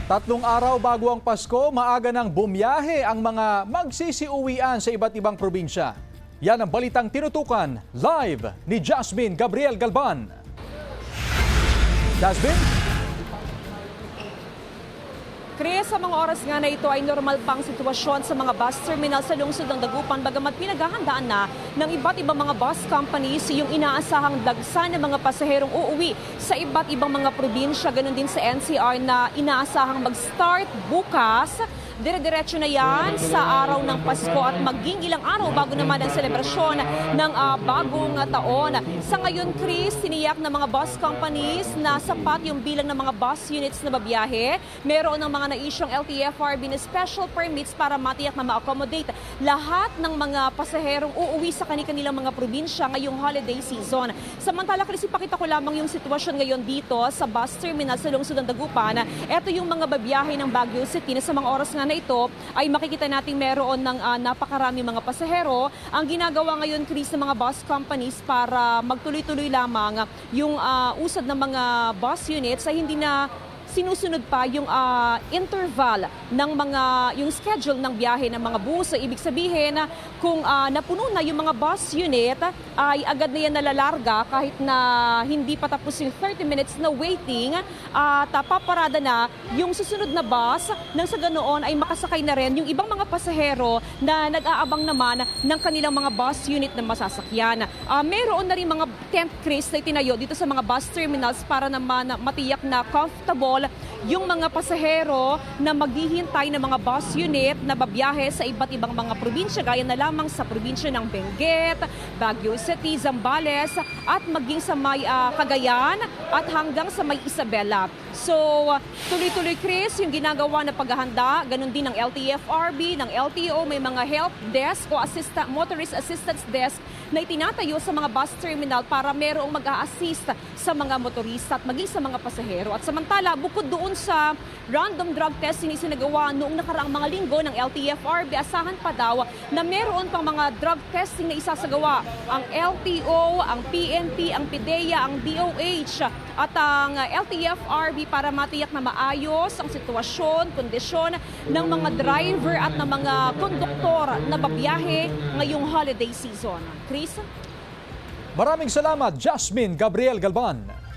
Tatlong araw bago ang Pasko, maaga nang bumiyahe ang mga magsisiuwian sa iba't ibang probinsya. Yan ang balitang tinutukan live ni Jasmine Gabriel Galban. Jasmine? Chris, sa mga oras nga na ito ay normal pang sitwasyon sa mga bus terminal sa lungsod ng Dagupan, bagamat pinaghahandaan na ng iba't ibang mga bus companies yung inaasahang dagsa ng mga pasaherong uuwi sa iba't ibang mga probinsya. Ganon din sa NCR na inaasahang mag-start bukas. Dire-diretso na yan sa araw ng Pasko at maging ilang araw bago naman ang selebrasyon ng bagong taon. Sa ngayon, Chris, tiniyak ng mga bus companies na sapat yung bilang ng mga bus units na babiyahe. Meron ng mga na-isyong LTFRB na special permits para matiyak na ma-accommodate lahat ng mga pasaherong uuwi sa kanilang mga probinsya ngayong holiday season. Samantala, Chris, ipakita ko lamang yung sitwasyon ngayon dito sa bus terminal sa lungsod ng Dagupan. Ito yung mga babiyahe ng Baguio City na sa mga oras nga na ito ay makikita natin meron ng napakarami mga pasahero. Ang ginagawa ngayon, Chris, ng mga bus companies para magtuloy-tuloy lamang yung usad ng mga bus units ay hindi na sinusunod pa yung interval ng yung schedule ng biyahe ng mga bus. So, ibig sabihin na kung napuno na yung mga bus unit, ay agad na yan nalalarga kahit na hindi pa tapos yung 30 minutes na waiting at paparada na yung susunod na bus nang sa ganoon ay makasakay na rin yung ibang mga pasahero na nag-aabang naman ng kanilang mga bus unit na masasakyan. Meron na rin mga tent, Chris, na itinayo dito sa mga bus terminals para naman matiyak na comfortable yung mga pasahero na maghihintay ng mga bus unit na babiyahe sa iba't ibang mga probinsya, gaya na lamang sa probinsya ng Benguet, Baguio City, Zambales at maging sa may Cagayan at hanggang sa may Isabela. So, tuloy-tuloy, Chris, yung ginagawa na paghahanda, ganun din ng LTFRB, ng LTO, may mga help desk o motorist assistance desk na itinatayo sa mga bus terminal para merong mag-a-assist sa mga motorista at maging sa mga pasahero. At samantala, bukod doon sa random drug testing na isinagawa noong nakaraang mga linggo ng LTFRB, asahan pa daw na meron pang mga drug testing na isasagawa ang LTO, ang PNP, ang PIDEA, ang DOH at ang LTFRB para matiyak na maayos ang sitwasyon, kondisyon ng mga driver at ng mga konduktor na babiyahe ngayong holiday season. Chris? Maraming salamat, Jasmine Gabriel Galban.